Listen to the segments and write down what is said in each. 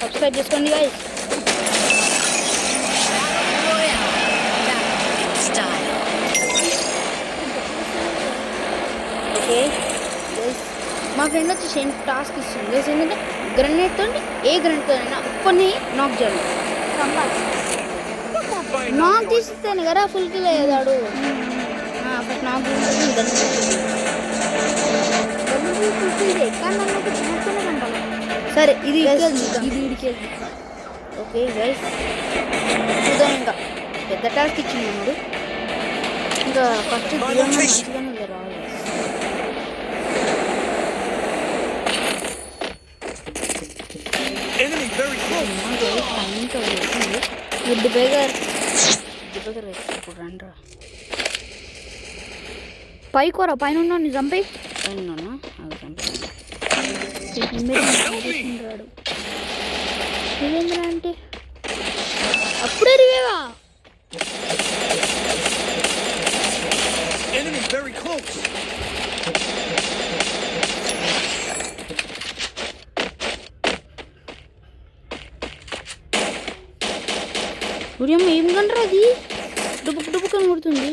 Subscribe చేసుకోండి guys. Okay guys, మా friend వచ్చి టాస్క్ ఇస్తుంది గైస్. ఏంటంటే గ్రెనేడ్తో ఏ గ్రెనేడ్తో అయినా ఒక్కరిని నాక్ చేయాలి. నాక్ తీస్తేనే కదా ఫుల్ కిల్ అయ్యేదాడు. ఫస్ట్ నాక్ సరే ఇది ఇది. ఓకే గైస్ చూద్దాం. ఇంకా పెద్ద టాస్క్ ఇచ్చింది మనడు. ఇంకా ఫస్ట్ మంచిగానే రావాలి. గుడ్ బేగర్ ఇప్పుడు రండ్రా పైకోరా పైన ఉన్నాను చంపై పైన రాడు అంటే అప్పుడే రివేవా ఉదయం ఏం కంటారు అది డుబుక్ కొడుతుంది.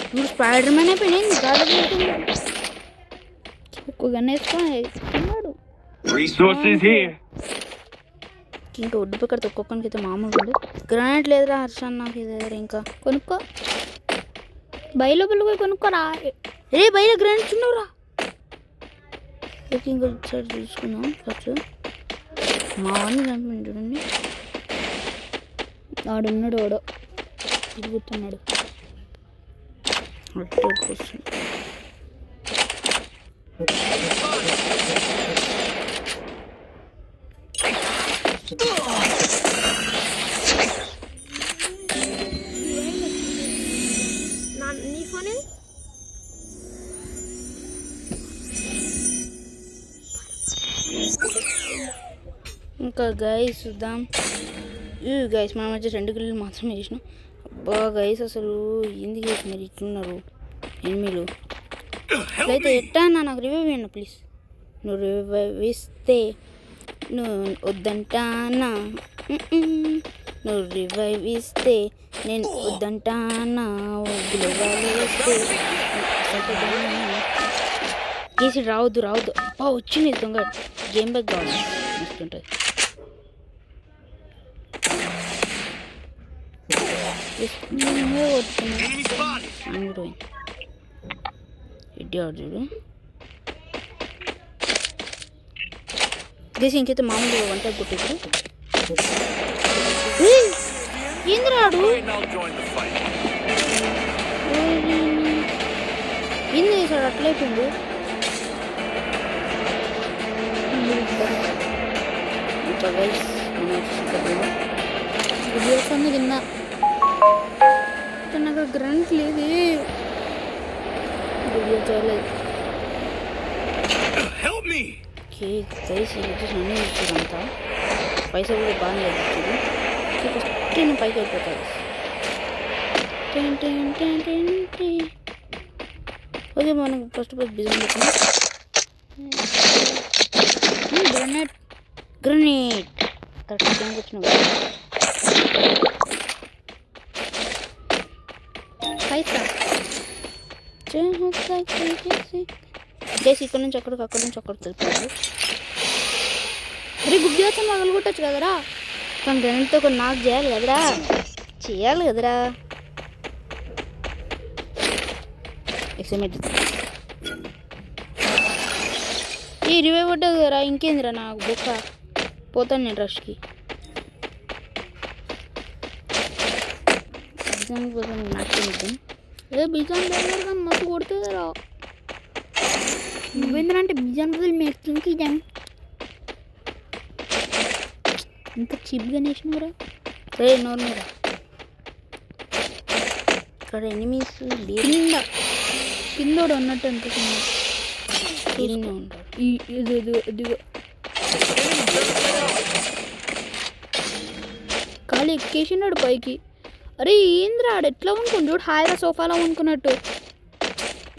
ఇప్పుడు స్పైడర్ మ్యాన్ అయిపోయింది. ఒక్క గన్ వేసుకున్నాడు. ఇంకా ఒడ్డు పక్కడితే ఒక్కొక్కరికి అయితే మామూలు ఉంది. గ్రానైట్ లేదురా హర్ష నాకు ఇది దగ్గర. ఇంకా కొనుక్కో బయలు పోయి కొనుక్కోరా. బయట గ్రానైట్స్ ఉండవురా. ఓకే ఇంకా సైడ్ చూసుకుందాం. ఫస్ట్ మా వాడిని చంపండి చూడండి. వాడున్నాడు వాడు తిరుగుతున్నాడు. నీ ఫోన్ ఇంకా గైస్ చూద్దాం. గైస్ మనం వచ్చి 2 కిలోలు మాత్రమే చేసినాం. అబ్బా గైస్ అసలు ఏంది గైస్ మరి ఇట్లున్నారు ఎనిమిలు. అయితే ఎట్టా అన్నా నాకు రివైవ్ అన్నా ప్లీజ్. నువ్వు రివైవ్ ఇస్తే నువ్వు వద్దంటానా. నువ్వు రివైవ్ ఇస్తే నేను వద్దంటానా. గేసి రావద్దు. అబ్బా వచ్చింది దొంగ. గేమ్ బ్యాగ్ కావాలి వస్తుంటుంది. చూడు గేసి ఇంకైతే మామూలుగా వంట కొట్టేది. ఏంది రాడు ఏంది వేసాడు అట్లయిపోయింది. కింద నాకు గ్రాంట్ లేదు. అంతా పైసలు కూడా బాగా లేదు. ఫస్ట్ నేను పైకి వెళ్ళిపోతాను. ఓకే మనకు ఫస్ట్ బిజినెస్ గ్రనేట్ కరెక్ట్గా వచ్చిన పైసా చేసి ఇక్కడ నుంచి అక్కడికి తెలుపుతాడు. అరే గుడ్డి వచ్చి మగలు కొట్టచ్చు కదరా. కానీ గ్రనేట్తో ఒక నాకు చేయాలి కదరా. ఎక్స్ఎంఎట్ ఈ రివైవ్ పడ్డా కదరా. ఇంకేందిరా నాకు బొక్క. పోతాను నేను రష్కి. బిజానికి పోతాను. నాకేమిద్దాం బిజాన్ దగ్గరగా మస్తు కొడుతుందిరా. నువ్వేంద్రంటే బిజాన్ బదులు మెట్లకి ఇద్దాం. ఇంత చీప్గా నేసినరా. సరే నోర్మరా. ఇక్కడ ఎనిమిస్ కిందోడు అన్నట్టు అనిపిస్తుంది. ఇదిగో ఖాళీ ఎక్కేసినాడు పైకి. అరే ఏంద్రా ఆడు ఎట్లా అనుకుని చూడు. హాయిగా సోఫాలో అనుకున్నట్టు.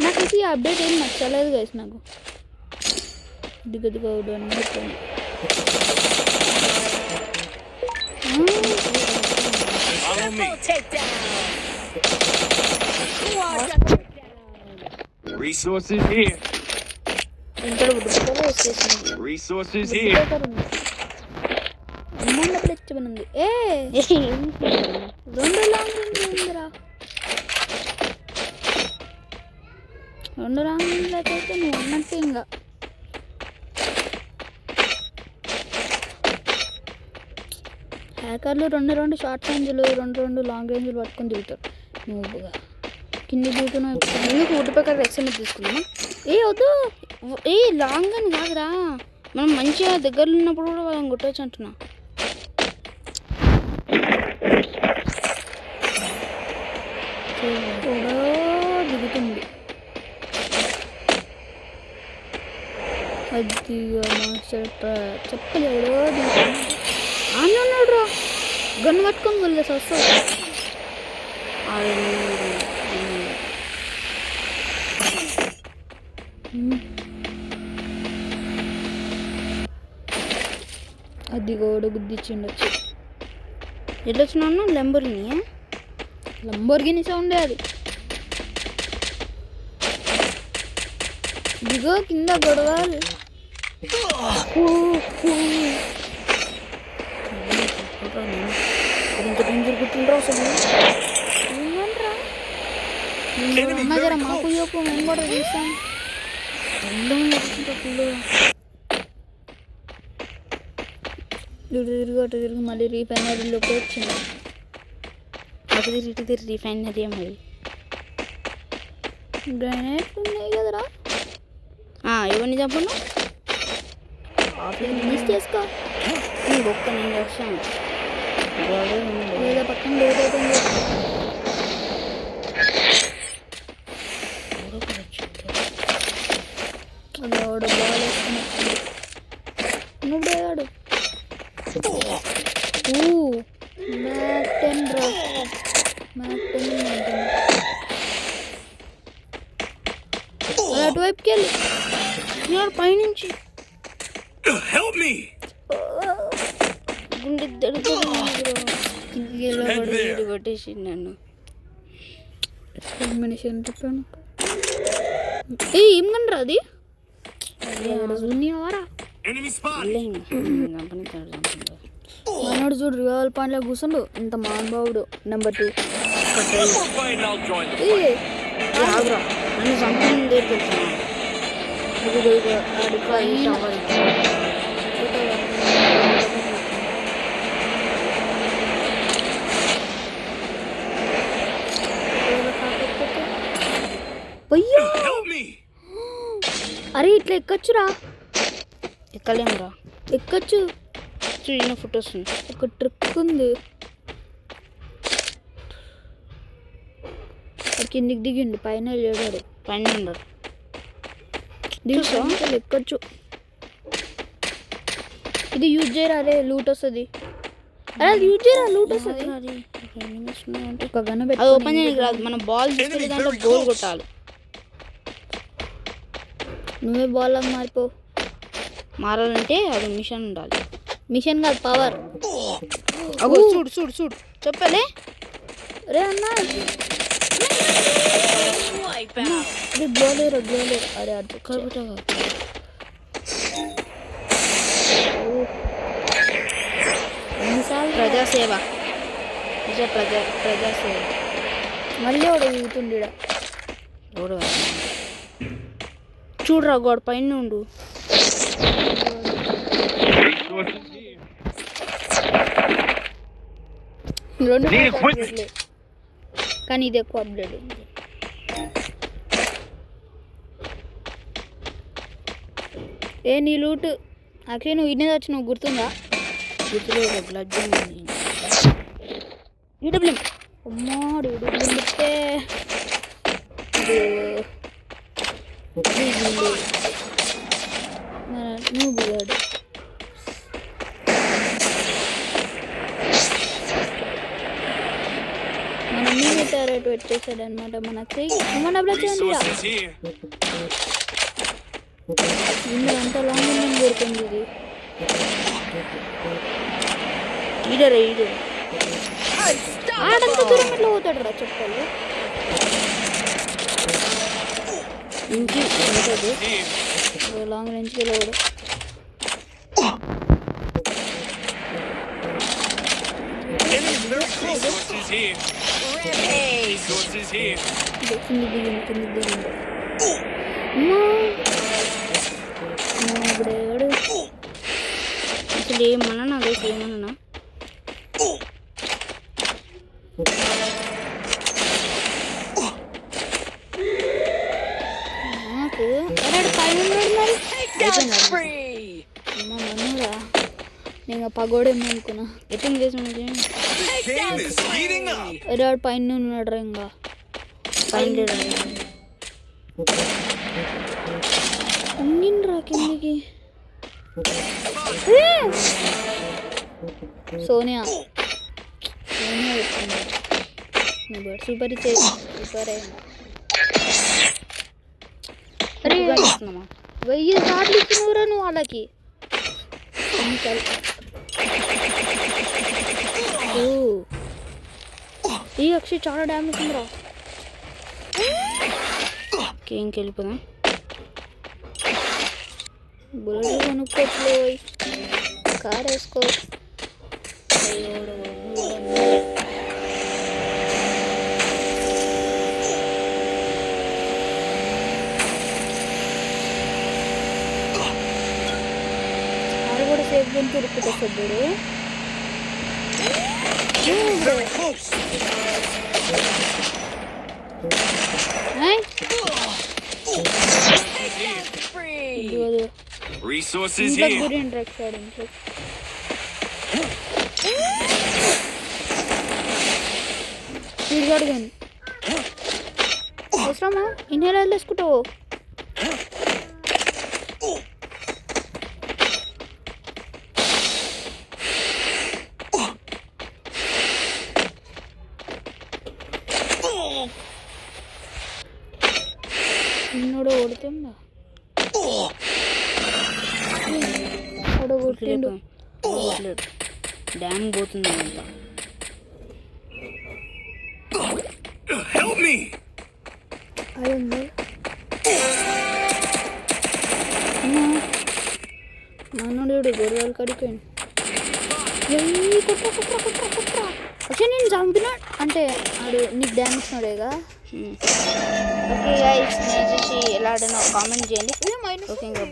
నాకైతే ఈ అప్డేట్ ఏం నచ్చలేదు గైస్ నాకు. దిగ అని చెప్పాను. Follow me. Resources here. Inter బుడ్డ వచ్చేసింది. Resources here. అమౌంట్ తెచ్చమనుంది. రెండు లాంగ్ రేంజ్ ఉందిరా. రెండు లాంగ్ రేంజ్ అయితే నువ్వు అన్నట్టు ఇంకా హ్యాకర్లు రెండు షార్ట్ రేంజ్లు రెండు లాంగ్ రేంజ్లు పట్టుకొని తిరుగుతారు. నువ్వు కింది దిగుతున్నావు. ఎందుకు వుడ్పెకర్ ఎక్స్ఎంఎల్ తీసుకుందామా? వద్దు. లాంగ్ అని కాదురా, మనం మంచిగా దగ్గరలో ఉన్నప్పుడు కూడా వాళ్ళని కొట్టవచ్చు అంటున్నా. కూడా దిగుతుంది. అది చెప్పలు ఎవడో దిగుతుంది. ఆమె ఉన్నాడు రా, గన్ను పట్టుకొని వెళ్ళేసి వస్తావు. అది కూడా గుద్దిచ్చిండొచ్చు. ఎట్లా వచ్చినా లంబోర్గిని సౌండే అది. ఇదిగో కింద గొడవలు. ఎంత డేంజర్ గుర్తుండ్రా అసలు. అమ్మ జర మాకు చెప్పు, మేము కూడా తీస్తాం. అటు తిరిగి మళ్ళీ రీఫైనరీలోకి వచ్చింది. అటు తిరిగి రీఫైనరీ మరి గ్రానైట్ ఉన్నాయి కదరా. ఎవరిని చెప్పను మిస్ చేసుకో. ఒక్క నేను చేస్తాను. లేదా పక్కన లేట్ అవుతుంది. అది ఆవిడ బాగా వేసుకుని నువ్వు ఆడు. మ్యాక్ 10 రా, మ్యాక్ 10 అటువైపుకి వెళ్ళి పైనుంచి Help me. గుండె కొట్టేసి నన్ను. చెప్పాను. ఏం కనరా అది వారా. Enemy spot. మనోడు చూడు రియల్ పాయింట్లో కూర్చుండు. ఇంత మహానుభావుడు. Number 2 Fight, I'll join the నన్ను సంపూర్ణ దగ్గరికి Help me. అరే ఇట్లా ఎక్కొచ్చురా. ఎక్కలేమురా. ఎక్కొచ్చు. చూసిన ఫుట్ వస్తుంది. ఒక ట్రిక్ ఉంది. కిందికి దిగిండు, పైన లేడాడు. పైన ఉండడు. ఎక్కొచ్చు. ఇది యూజ్ చేయరా. అరే లూట్ వస్తుంది. అరే అది యూజ్ చేయరా, లూట్ వస్తుంది. ఒక గన్న అది ఓపెన్ చేయడానికి రాదు. మనం బాల్ తీసుకెళ్ళి దాంట్లో గోల్ కొట్టాలి. నువ్వే బాల్ లాగా మారిపో. మారాలంటే అది మిషన్ ఉండాలి. మిషన్ కాదు, పవర్. చూడు చూడు చూడు చెప్పలే. రే అన్నా ఇది గ్లోలేరు. అరే అది ఎన్నిసార్లు ప్రజాసేవ ప్రజాసేవ. మళ్ళీ ఒకటి దిగుతుంది. చూడరా గోడ పైన ఉండు. కానీ ఇది ఎక్కువ అప్డేట్ ఉంది. నీ లూట్ యాక్చువల్లీ నువ్వు ఇన్నే వచ్చినావు, గుర్తుందా? గుర్తులేదు. బ్లడ్ ఈడబ్ల్యూఎం అమ్మాడు. ఈడబ్ల్యూఎంటే నువ్వు బిగాడు. మనం మినీ టెరెట్ పెట్టేశాడు అనమాట మనకి. మన డబ్బులు వచ్చేయండి. Resources here. ఇందులో అంత లాంగ్ ఉందని కోరుకుంది ఇది. ఈడరా ఆడంత దూరం ఎట్లా పోతాడు రా చెప్పాలి. ఇంకి ఉంటుంది Here. లాంగ్ రేంజ్కి వెళ్ళాడు. Enemies very close. Resources here. Resources here. కింది దిగింది. ఇప్పుడు ఎవడు అసలు ఏమన్నా నాకు ఏమన్నా నాకు ఎవడు పైన ఉన్నాడు మరి. అమ్మ మనురా నేను పగోడేమో అనుకున్నా. ఎట్లా చేసిన Game is heating up. ఎవడు పైన ఉన్నాడు రా ఇంకా. ఉండిండ్రా కిందికి. సోనియా పెట్టింది. సూపర్ సూపర్ అరే 1000 సార్లు ఇచ్చినవురా నువ్వు వాళ్ళకి. ఈ అక్షయ్ చాలా డ్యామేజ్ ఉందిరా. ఇంక వెళ్ళిపోదాం. బుల్లెట్ కొనుక్కోవచ్చు, కార్ వేసుకో. కారు కూడా సేఫ్ జోన్ తిరుగుతుంది సభ్యుడు. Very close. Resources ఇంట్లో here. గురి ఇంట్రెక్ట్ ఇంట్లో తిరిగాడు కానీ అవసరమా ఇన్హేలర్లు వేసుకుంటావు. నిన్నోడు ఓడుతుందా కొట్టిండు. డ్యామ్ పోతుంది అంతా. Help me. అయింది మనోడు గొర్రెలు కడిపోయింది. వచ్చి నేను చంపినా అంటే ఆడు నీకు డ్యాన్స్ ఇచ్చినాడేగా. ఓకే గైస్ నేను చూసి ఎలా ఆడానో కామెంట్ చేయండి. ఓకే ఇంకా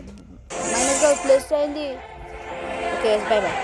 మైనస్గా ప్లస్ అయింది. Okay bye bye.